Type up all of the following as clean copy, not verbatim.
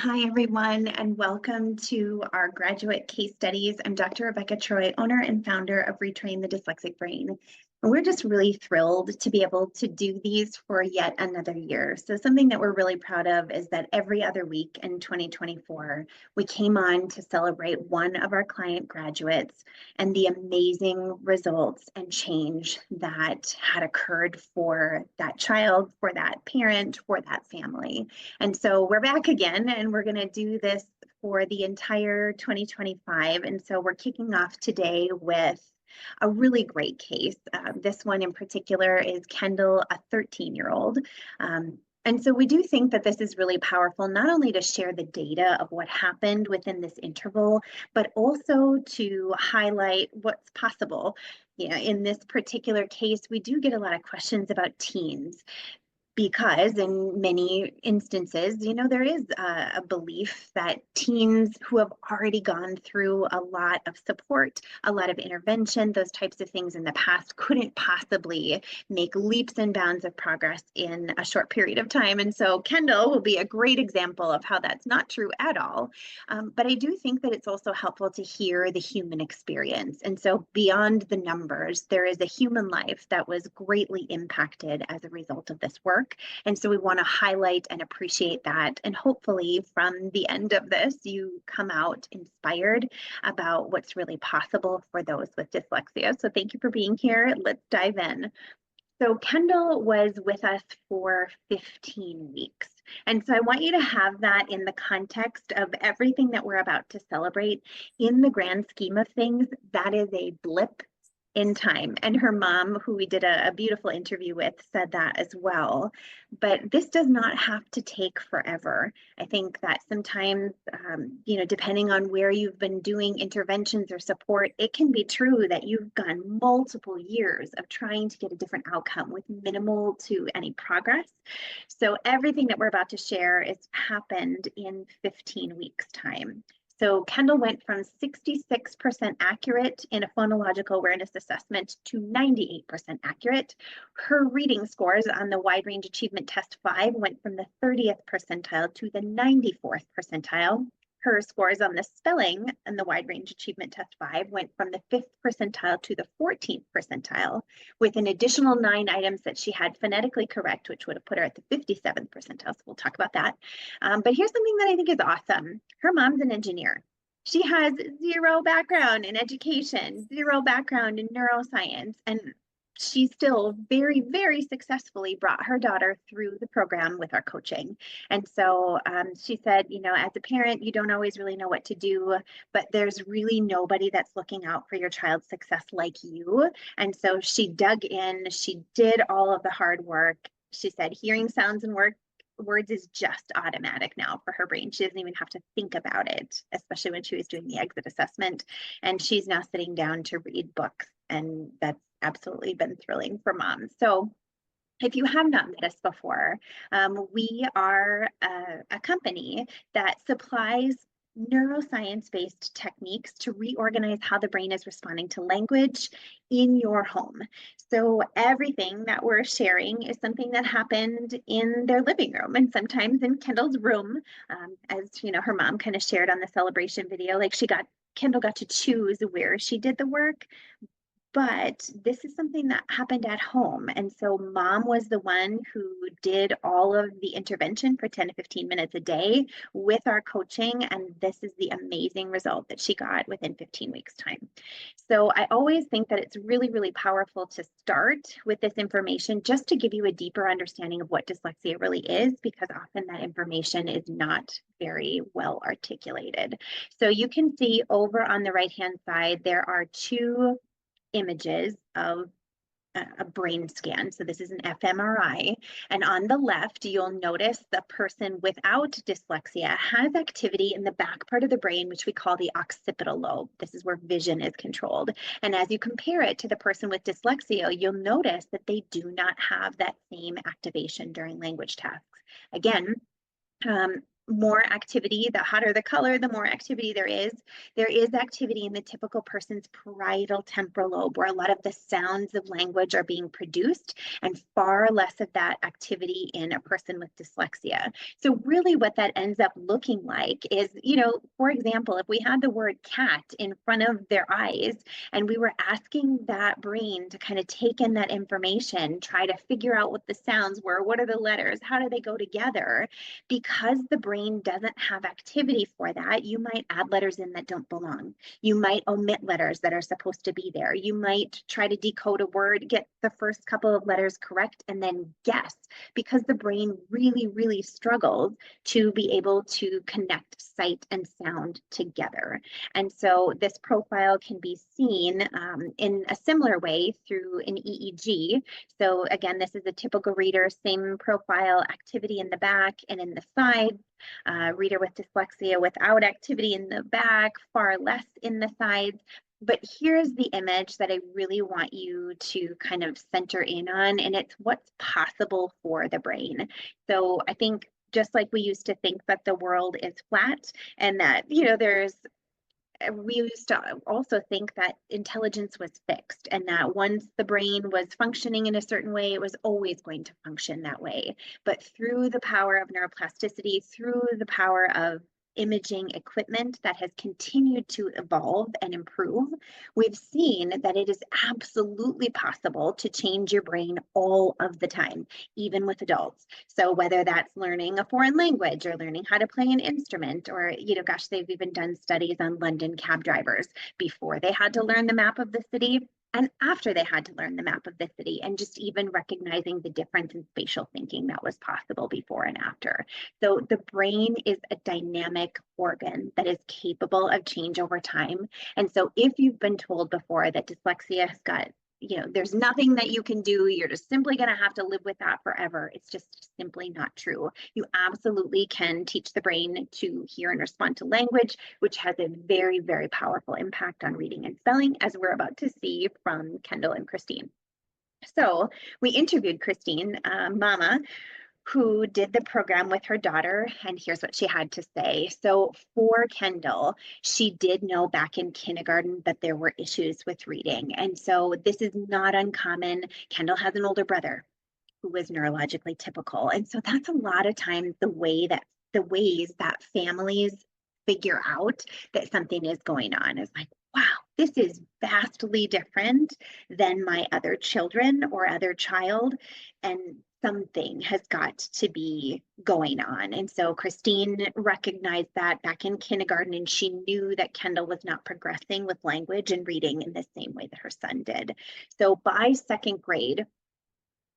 Hi, everyone, and welcome to our graduate case studies. I'm Dr. Rebecca Troy, owner and founder of Retrain the Dyslexic Brain. And we're just really thrilled to be able to do these for yet another year. So something that we're really proud of is that every other week in 2024, we came on to celebrate one of our client graduates and the amazing results and change that had occurred for that child, for that parent, for that family. And so we're back again, and we're going to do this for the entire 2025. And so we're kicking off today with a really great case. This one in particular is Kendall, a 13-year-old. And so we do think that this is really powerful, not only to share the data of what happened within this interval, but also to highlight what's possible. In this particular case, we do get a lot of questions about teens, because in many instances, there is a belief that teens who have already gone through a lot of support, a lot of intervention, those types of things in the past couldn't possibly make leaps and bounds of progress in a short period of time. And so Kendall will be a great example of how that's not true at all. But I do think that it's also helpful to hear the human experience. And so beyond the numbers, there is a human life that was greatly impacted as a result of this work. And so we want to highlight and appreciate that. And hopefully from the end of this, you come out inspired about what's really possible for those with dyslexia. So thank you for being here. Let's dive in. So Kendall was with us for 15 weeks. And so I want you to have that in the context of everything that we're about to celebrate. In the grand scheme of things, that is a blip in time. And her mom, who we did a beautiful interview with, said that as well. But this does not have to take forever. I think that sometimes, depending on where you've been doing interventions or support, it can be true that you've gone multiple years of trying to get a different outcome with minimal to any progress. So everything that we're about to share has happened in 15 weeks' time. So Kendall went from 66% accurate in a phonological awareness assessment to 98% accurate. Her reading scores on the Wide Range Achievement Test 5 went from the 30th percentile to the 94th percentile. Her scores on the spelling and the Wide Range Achievement Test 5 went from the 5th percentile to the 14th percentile, with an additional 9 items that she had phonetically correct, which would have put her at the 57th percentile. So we'll talk about that. But here's something that I think is awesome. Her mom's an engineer. She has zero background in education, zero background in neuroscience, and she still very, very successfully brought her daughter through the program with our coaching. And so she said, as a parent, you don't always really know what to do, but there's really nobody that's looking out for your child's success like you. And so she dug in, she did all of the hard work. She said, hearing sounds and words is just automatic now for her brain. She doesn't even have to think about it, especially when she was doing the exit assessment. And she's now sitting down to read books, and that's absolutely been thrilling for moms. So if you have not met us before, we are a company that supplies neuroscience-based techniques to reorganize how the brain is responding to language in your home. So everything that we're sharing is something that happened in their living room, and sometimes in Kendall's room, as her mom kind of shared on the celebration video. Like Kendall got to choose where she did the work. But this is something that happened at home. And so mom was the one who did all of the intervention for 10 to 15 minutes a day with our coaching. And this is the amazing result that she got within 15 weeks time. So I always think that it's really, really powerful to start with this information just to give you a deeper understanding of what dyslexia really is, because often that information is not very well articulated. So you can see over on the right-hand side, there are 2 images of a brain scan. So this is an fMRI. And on the left, you'll notice the person without dyslexia has activity in the back part of the brain, which we call the occipital lobe. This is where vision is controlled. And as you compare it to the person with dyslexia, you'll notice that they do not have that same activation during language tasks. Again, more activity, the hotter the color, the more activity there is. There is activity in the typical person's parietal temporal lobe, where a lot of the sounds of language are being produced, and far less of that activity in a person with dyslexia. So really what that ends up looking like is, for example, if we had the word cat in front of their eyes and we were asking that brain to kind of take in that information, try to figure out what the sounds were, what are the letters, how do they go together, because the brain doesn't have activity for that, you might add letters in that don't belong. You might omit letters that are supposed to be there. You might try to decode a word, get the first couple of letters correct, and then guess, because the brain really, really struggles to be able to connect sight and sound together. And so this profile can be seen in a similar way through an EEG. So again, this is a typical reader, same profile, activity in the back and in the side. Reader with dyslexia without activity in the back, far less in the sides. But here's the image that I really want you to kind of center in on, and it's what's possible for the brain. So I think just like we used to think that the world is flat and that, we used to also think that intelligence was fixed and that once the brain was functioning in a certain way, it was always going to function that way. But through the power of neuroplasticity, through the power of imaging equipment that has continued to evolve and improve, we've seen that it is absolutely possible to change your brain all of the time, even with adults. So whether that's learning a foreign language or learning how to play an instrument, or, gosh, they've even done studies on London cab drivers before they had to learn the map of the city and after they had to learn the map of the city, and just even recognizing the difference in spatial thinking that was possible before and after. So the brain is a dynamic organ that is capable of change over time. And so if you've been told before that dyslexia has got, there's nothing that you can do, you're just simply going to have to live with that forever, it's just simply not true. You absolutely can teach the brain to hear and respond to language, which has a very, very powerful impact on reading and spelling, as we're about to see from Kendall and Christine. So we interviewed Christine, Mama, who did the program with her daughter, and here's what she had to say. So for Kendall, she did know back in kindergarten that there were issues with reading. And so this is not uncommon. Kendall has an older brother who was neurologically typical. And so that's a lot of times the ways that families figure out that something is going on is like, wow, this is vastly different than my other children or other child. And something has got to be going on. And so Christine recognized that back in kindergarten, and she knew that Kendall was not progressing with language and reading in the same way that her son did. So by second grade,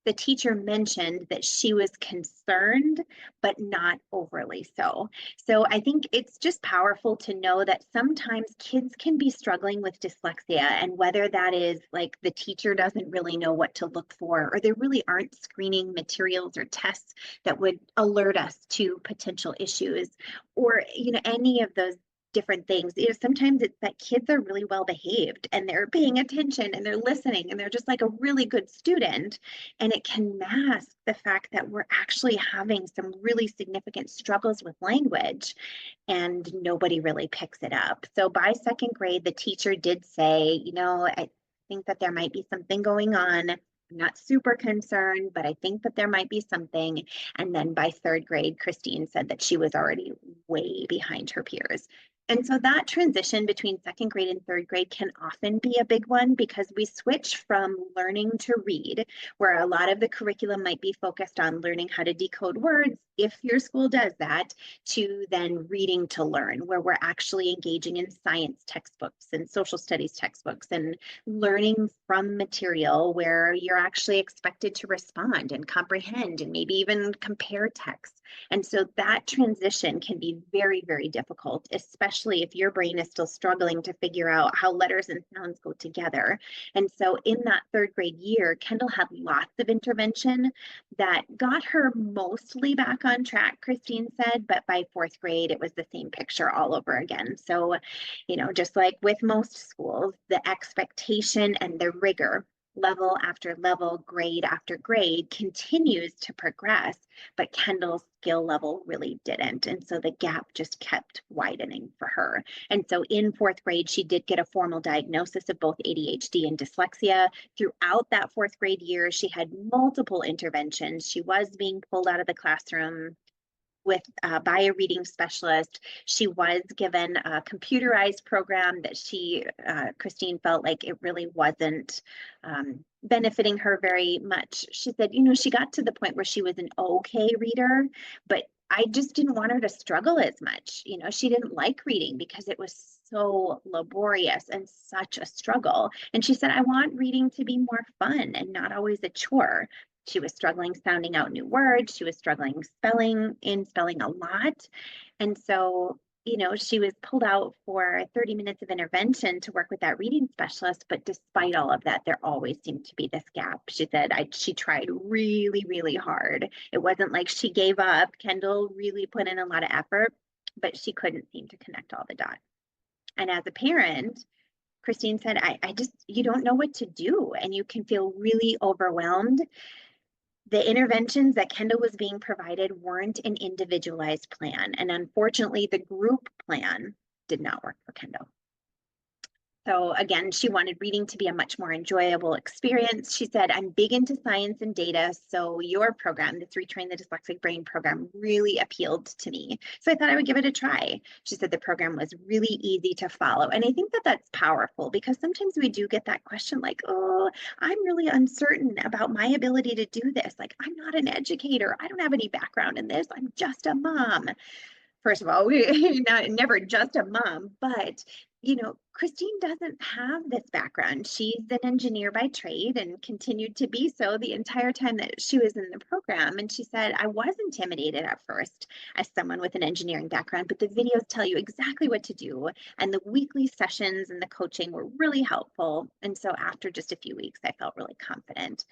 the teacher mentioned that she was concerned, but not overly so. So I think it's just powerful to know that sometimes kids can be struggling with dyslexia, and whether that is like the teacher doesn't really know what to look for, or there really aren't screening materials or tests that would alert us to potential issues, or any of those different things. Sometimes it's that kids are really well behaved and they're paying attention and they're listening and they're just like a really good student, and it can mask the fact that we're actually having some really significant struggles with language and nobody really picks it up. So by second grade, the teacher did say, I think that there might be something going on. I'm not super concerned, but I think that there might be something. And then by third grade, Christine said that she was already way behind her peers. And so that transition between second grade and third grade can often be a big one, because we switch from learning to read, where a lot of the curriculum might be focused on learning how to decode words, if your school does that, to then reading to learn, where we're actually engaging in science textbooks and social studies textbooks and learning from material where you're actually expected to respond and comprehend and maybe even compare text. And so that transition can be very, very difficult, especially if your brain is still struggling to figure out how letters and sounds go together. And so in that third grade year, Kendall had lots of intervention that got her mostly back on track, Christine said, but by fourth grade, it was the same picture all over again. So, just like with most schools, the expectation and the rigor level after level, grade after grade, continues to progress, but Kendall's skill level really didn't. And so the gap just kept widening for her. And so in fourth grade, she did get a formal diagnosis of both ADHD and dyslexia. Throughout that fourth grade year, she had multiple interventions. She was being pulled out of the classroom by a reading specialist. She was given a computerized program that Christine felt like it really wasn't benefiting her very much. She said, she got to the point where she was an okay reader, but I just didn't want her to struggle as much. She didn't like reading because it was so laborious and such a struggle. And she said, I want reading to be more fun and not always a chore. She was struggling sounding out new words. She was struggling spelling a lot. And so, she was pulled out for 30 minutes of intervention to work with that reading specialist. But despite all of that, there always seemed to be this gap. She said she tried really, really hard. It wasn't like she gave up. Kendall really put in a lot of effort, but she couldn't seem to connect all the dots. And as a parent, Christine said, you don't know what to do, and you can feel really overwhelmed. The interventions that Kendall was being provided weren't an individualized plan. And unfortunately, the group plan did not work for Kendall. So again, she wanted reading to be a much more enjoyable experience. She said, I'm big into science and data, so your program, this Retrain the Dyslexic Brain program, really appealed to me. So I thought I would give it a try. She said the program was really easy to follow. And I think that that's powerful because sometimes we do get that question like, oh, I'm really uncertain about my ability to do this. Like, I'm not an educator. I don't have any background in this. I'm just a mom. First of all, never just a mom, but Christine doesn't have this background. She's an engineer by trade and continued to be so the entire time that she was in the program. And she said, I was intimidated at first as someone with an engineering background, but the videos tell you exactly what to do. And the weekly sessions and the coaching were really helpful. And so after just a few weeks, I felt really confident.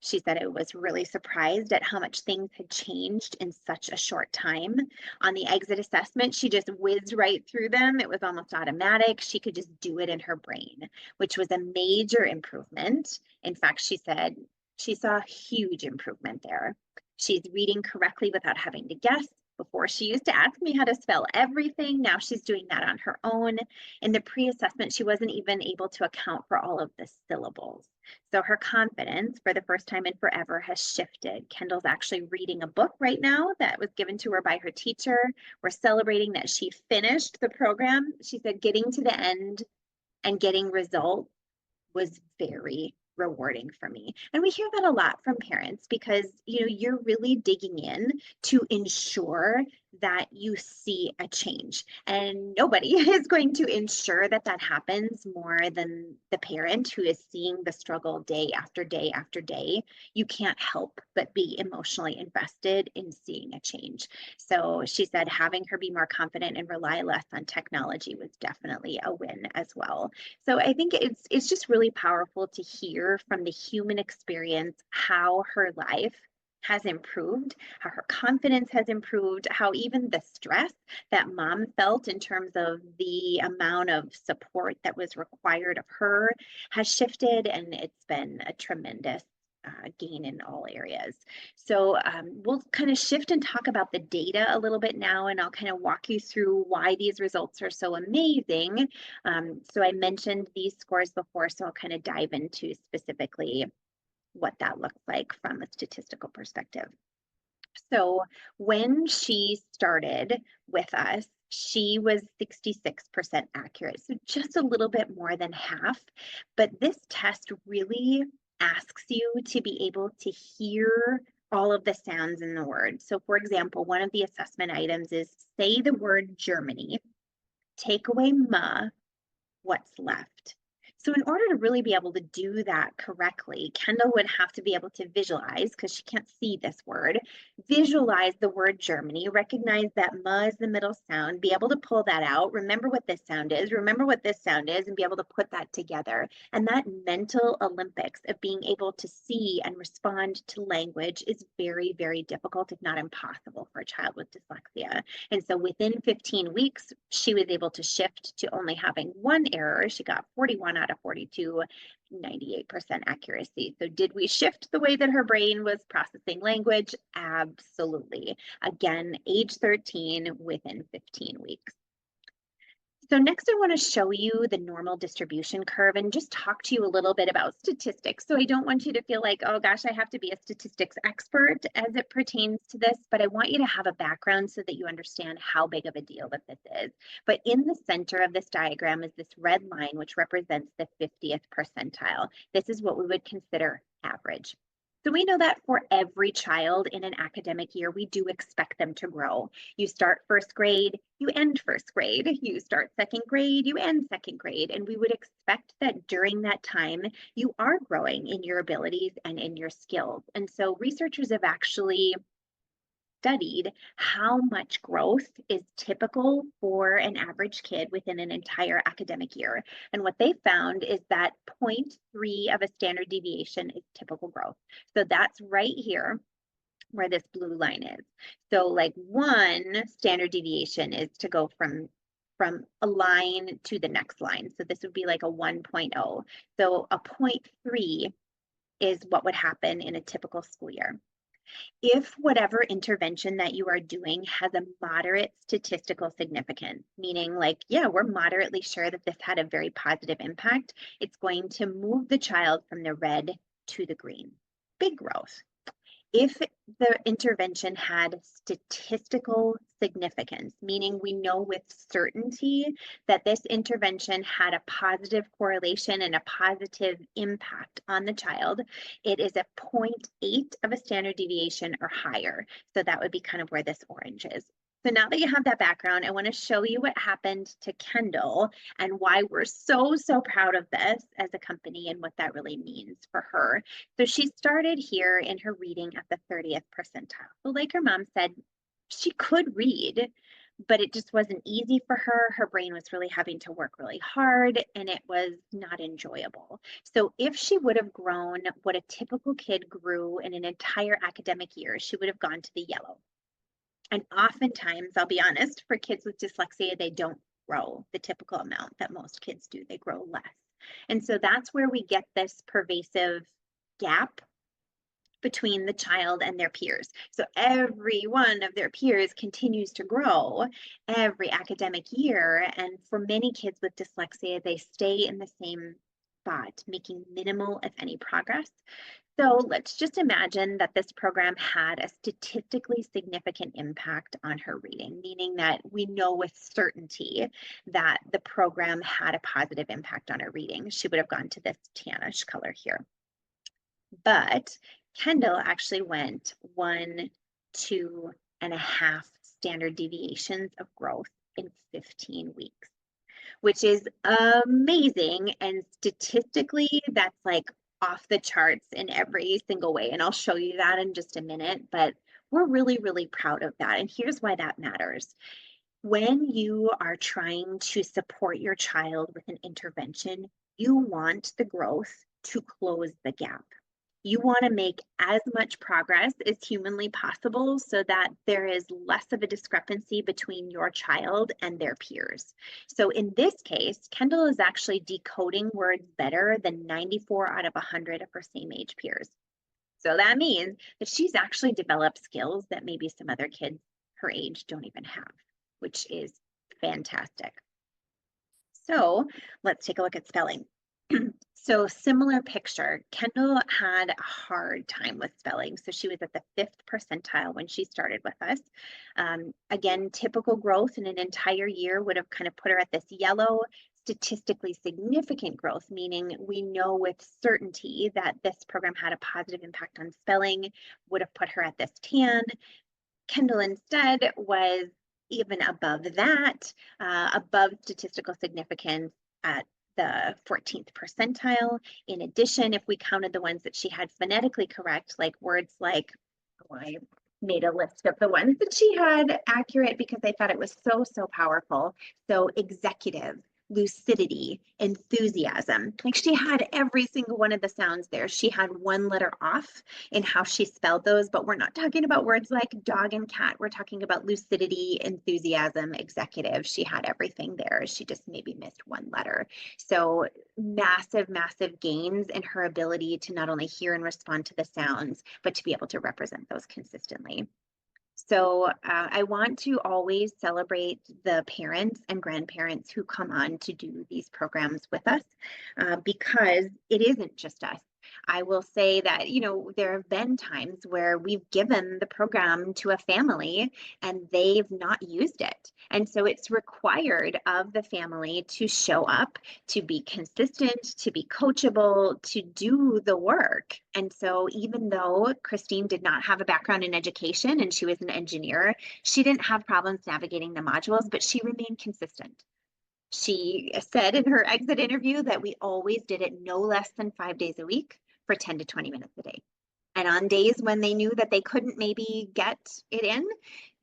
She said I was really surprised at how much things had changed in such a short time. On the exit assessment, she just whizzed right through them. It was almost automatic. She could just do it in her brain, which was a major improvement. In fact, she said she saw a huge improvement there. She's reading correctly without having to guess. Before, she used to ask me how to spell everything. Now she's doing that on her own. In the pre-assessment, she wasn't even able to account for all of the syllables. So her confidence for the first time in forever has shifted. Kendall's actually reading a book right now that was given to her by her teacher. We're celebrating that she finished the program. She said getting to the end and getting results was very rewarding for me. And we hear that a lot from parents because, you're really digging in to ensure that you see a change. And nobody is going to ensure that that happens more than the parent who is seeing the struggle day after day after day. You can't help but be emotionally invested in seeing a change. So she said having her be more confident and rely less on technology was definitely a win as well. So I think it's just really powerful to hear from the human experience how her life has improved, how her confidence has improved, how even the stress that mom felt in terms of the amount of support that was required of her has shifted, and it's been a tremendous gain in all areas. So we'll kind of shift and talk about the data a little bit now, and I'll kind of walk you through why these results are so amazing. So I mentioned these scores before, so I'll kind of dive into specifically what that looks like from a statistical perspective. So when she started with us, she was 66% accurate, so just a little bit more than half. But this test really asks you to be able to hear all of the sounds in the word. So for example, one of the assessment items is say the word Germany, take away ma, what's left? So in order to really be able to do that correctly, Kendall would have to be able to visualize, because she can't see this word, visualize the word Germany, recognize that ma is the middle sound, be able to pull that out, remember what this sound is, remember what this sound is, and be able to put that together. And that mental Olympics of being able to see and respond to language is very, very difficult, if not impossible, for a child with dyslexia. And so within 15 weeks, she was able to shift to only having one error. She got 41 out a 98% accuracy. So did we shift the way that her brain was processing language? Absolutely. Again, age 13 within 15 weeks. So next I want to show you the normal distribution curve and just talk to you a little bit about statistics. So I don't want you to feel like, oh gosh, I have to be a statistics expert as it pertains to this, but I want you to have a background so that you understand how big of a deal that this is. But in the center of this diagram is this red line, which represents the 50th percentile. This is what we would consider average. So we know that for every child in an academic year, we do expect them to grow. You start first grade, you end first grade. You start second grade, you end second grade. And we would expect that during that time, you are growing in your abilities and in your skills. And so researchers have actually studied how much growth is typical for an average kid within an entire academic year. And what they found is that 0.3 of a standard deviation is typical growth. So that's right here where this blue line is. So like 1 standard deviation is to go from a line to the next line. So this would be like a 1.0. So a 0.3 is what would happen in a typical school year. If whatever intervention that you are doing has a moderate statistical significance, meaning like, yeah, we're moderately sure that this had a very positive impact, it's going to move the child from the red to the green. Big growth. If the intervention had statistical significance, meaning we know with certainty that this intervention had a positive correlation and a positive impact on the child, it is a 0.8 of a standard deviation or higher. So that would be kind of where this orange is. So now that you have that background, I want to show you what happened to Kendall and why we're so proud of this as a company and what that really means for her. So she started here in her reading at the 30th percentile. So like her mom said, she could read, but it just wasn't easy for her. Her brain was really having to work really hard and it was not enjoyable. So if she would have grown what a typical kid grew in an entire academic year, she would have gone to the yellow. And oftentimes, I'll be honest, for kids with dyslexia, they don't grow the typical amount that most kids do. They grow less. And so that's where we get this pervasive gap between the child and their peers. So every one of their peers continues to grow every academic year. And for many kids with dyslexia, they stay in the same spot, making minimal, if any, progress. So let's just imagine that this program had a statistically significant impact on her reading, meaning that we know with certainty that the program had a positive impact on her reading. She would have gone to this tannish color here. But Kendall actually went 1, 2.5 standard deviations of growth in 15 weeks, which is amazing. And statistically, that's like off the charts in every single way. And I'll show you that in just a minute, but we're really proud of that. And here's why that matters. When you are trying to support your child with an intervention, you want the growth to close the gap. You want to make as much progress as humanly possible so that there is less of a discrepancy between your child and their peers. So in this case, Kendall is actually decoding words better than 94 out of 100 of her same age peers. So that means that she's actually developed skills that maybe some other kids her age don't even have, which is fantastic. So let's take a look at spelling. So similar picture, Kendall had a hard time with spelling. So she was at the 5th percentile when she started with us. Again, typical growth in an entire year would have kind of put her at this yellow. Statistically significant growth, meaning we know with certainty that this program had a positive impact on spelling, would have put her at this tan. Kendall instead was even above that, above statistical significance at the 14th percentile. In addition, if we counted the ones that she had phonetically correct, like words like, oh, I made a list of the ones that she had accurate because I thought it was so powerful. So executive, lucidity, enthusiasm. Like she had every single one of the sounds there. She had one letter off in how she spelled those, but we're not talking about words like dog and cat. We're talking about lucidity, enthusiasm, executive. She had everything there. She just maybe missed one letter. So massive, massive gains in her ability to not only hear and respond to the sounds, but to be able to represent those consistently. So I want to always celebrate the parents and grandparents who come on to do these programs with us because it isn't just us. I will say that, there have been times where we've given the program to a family and they've not used it. And so it's required of the family to show up, to be consistent, to be coachable, to do the work. And so even though Christine did not have a background in education and she was an engineer, she didn't have problems navigating the modules, but she remained consistent. She said in her exit interview that we always did it no less than 5 days a week for 10 to 20 minutes a day. And on days when they knew that they couldn't maybe get it in,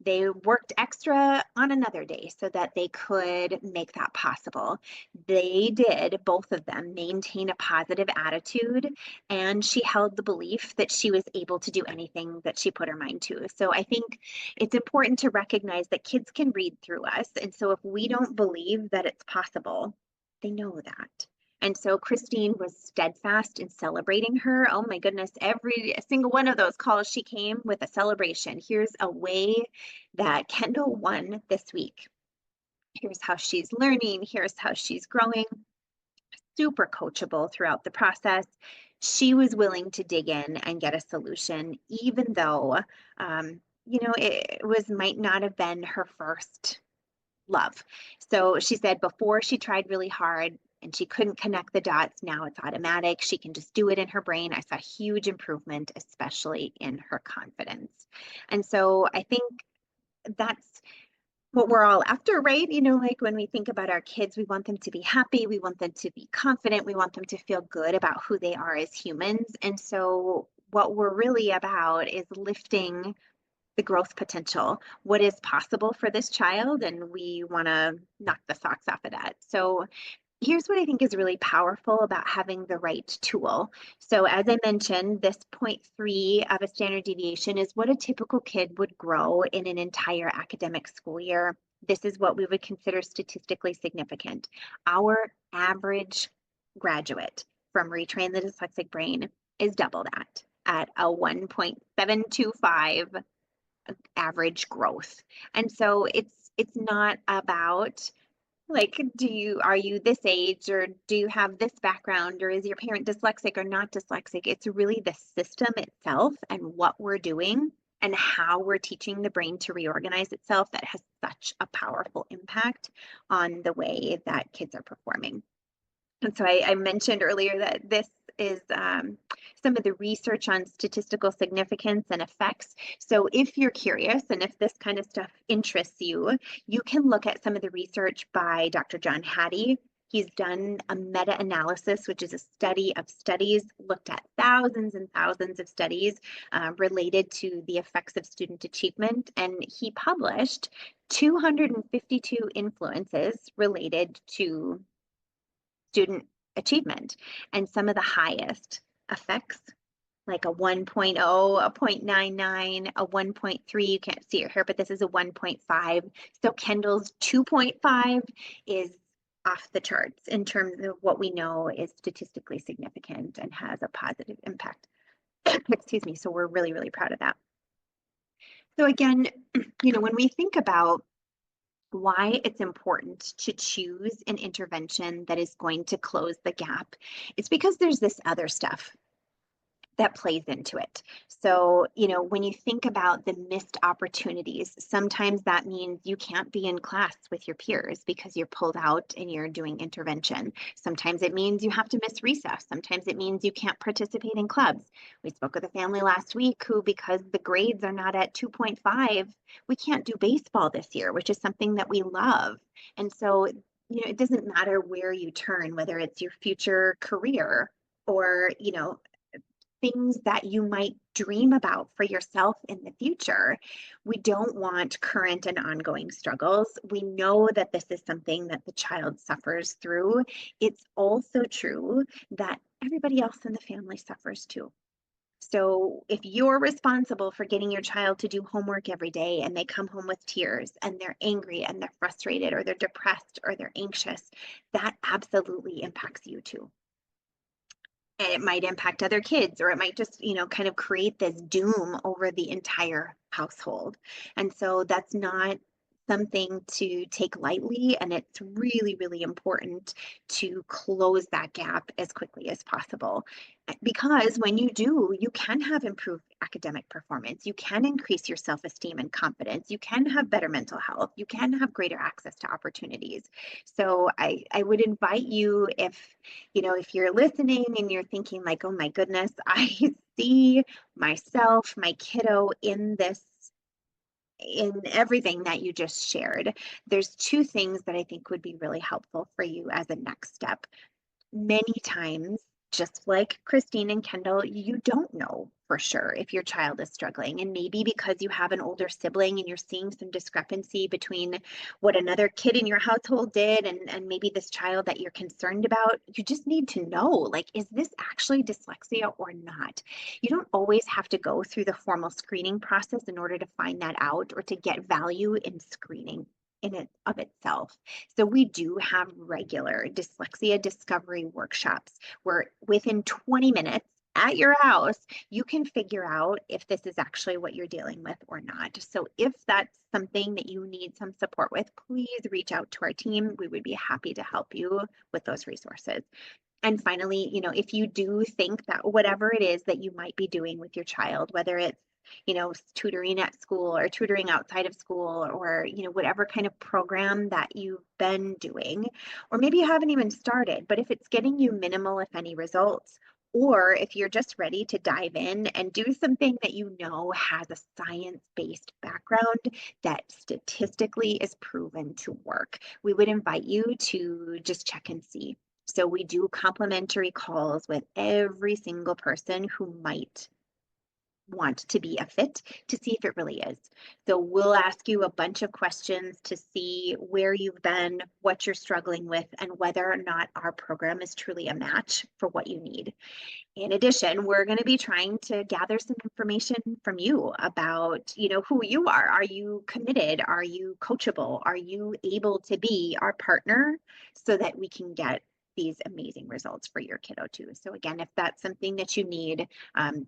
they worked extra on another day so that they could make that possible. They did, both of them, maintain a positive attitude, and she held the belief that she was able to do anything that she put her mind to. So I think it's important to recognize that kids can read through us. And so if we don't believe that it's possible, they know that. And so Christine was steadfast in celebrating her. Oh my goodness, every single one of those calls she came with a celebration. Here's a way that Kendall won this week. Here's how she's learning. Here's how she's growing. Super coachable throughout the process. She was willing to dig in and get a solution, even though, it might not have been her first love. So she said before she tried really hard and she couldn't connect the dots. Now it's automatic. She can just do it in her brain. I saw huge improvement, especially in her confidence. And so I think that's what we're all after, right? Like when we think about our kids, we want them to be happy. We want them to be confident. We want them to feel good about who they are as humans. And so what we're really about is lifting the growth potential, what is possible for this child, and we want to knock the socks off of that. So here's what I think is really powerful about having the right tool. So as I mentioned, this 0.3 of a standard deviation is what a typical kid would grow in an entire academic school year. This is what we would consider statistically significant. Our average graduate from Retrain the Dyslexic Brain is double that at a 1.725 average growth. And so it's not about like, are you this age, or do you have this background, or is your parent dyslexic or not dyslexic? It's really the system itself and what we're doing and how we're teaching the brain to reorganize itself that has such a powerful impact on the way that kids are performing. And so I mentioned earlier that this is some of the research on statistical significance and effects. So if you're curious and if this kind of stuff interests you, you can look at some of the research by Dr. John Hattie. He's done a meta-analysis, which is a study of studies, looked at thousands and thousands of studies related to the effects of student achievement. And he published 252 influences related to student achievement, and some of the highest effects, like a 1.0, a 0.99, a 1.3. You can't see it here, but this is a 1.5. So Kendall's 2.5 is off the charts in terms of what we know is statistically significant and has a positive impact. Excuse me. So we're really, really proud of that. So again, when we think about why it's important to choose an intervention that is going to close the gap, it's because there's this other stuff that plays into it. So, when you think about the missed opportunities, sometimes that means you can't be in class with your peers because you're pulled out and you're doing intervention. Sometimes it means you have to miss recess. Sometimes it means you can't participate in clubs. We spoke with a family last week who, because the grades are not at 2.5, we can't do baseball this year, which is something that we love. And so, it doesn't matter where you turn, whether it's your future career or, things that you might dream about for yourself in the future. We don't want current and ongoing struggles. We know that this is something that the child suffers through. It's also true that everybody else in the family suffers too. So if you're responsible for getting your child to do homework every day and they come home with tears and they're angry and they're frustrated or they're depressed or they're anxious, that absolutely impacts you too. And it might impact other kids, or it might just, kind of create this doom over the entire household. And so that's not something to take lightly. And it's really, really important to close that gap as quickly as possible. Because when you do, you can have improved academic performance. You can increase your self-esteem and confidence. You can have better mental health. You can have greater access to opportunities. So I would invite you, if you're listening and you're thinking like, oh my goodness, I see myself, my kiddo in this, in everything that you just shared, there's two things that I think would be really helpful for you as a next step. Many times, just like Christine and Kendall, you don't know for sure if your child is struggling. And maybe because you have an older sibling and you're seeing some discrepancy between what another kid in your household did and maybe this child that you're concerned about, you just need to know, like, is this actually dyslexia or not? You don't always have to go through the formal screening process in order to find that out or to get value in screening in it of itself. So we do have regular dyslexia discovery workshops where within 20 minutes at your house, you can figure out if this is actually what you're dealing with or not. So if that's something that you need some support with, please reach out to our team. We would be happy to help you with those resources. And finally, if you do think that whatever it is that you might be doing with your child, whether it's tutoring at school or tutoring outside of school or, whatever kind of program that you've been doing, or maybe you haven't even started, but if it's getting you minimal, if any, results, or if you're just ready to dive in and do something that has a science-based background that statistically is proven to work, we would invite you to just check and see. So we do complimentary calls with every single person who might want to be a fit to see if it really is. So we'll ask you a bunch of questions to see where you've been, what you're struggling with, and whether or not our program is truly a match for what you need. In addition, we're going to be trying to gather some information from you about, who you are. Are you committed? Are you coachable? Are you able to be our partner so that we can get these amazing results for your kiddo too? So again, if that's something that you need,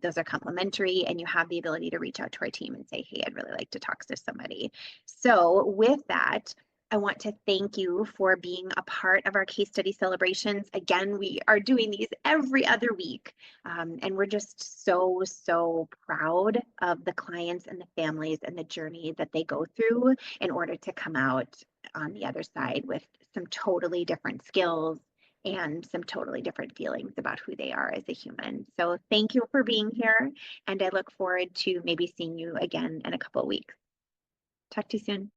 those are complimentary and you have the ability to reach out to our team and say, hey, I'd really like to talk to somebody. So with that, I want to thank you for being a part of our case study celebrations. Again, we are doing these every other week, and we're just so, so proud of the clients and the families and the journey that they go through in order to come out on the other side with some totally different skills and some totally different feelings about who they are as a human. So thank you for being here, and I look forward to maybe seeing you again in a couple of weeks. Talk to you soon.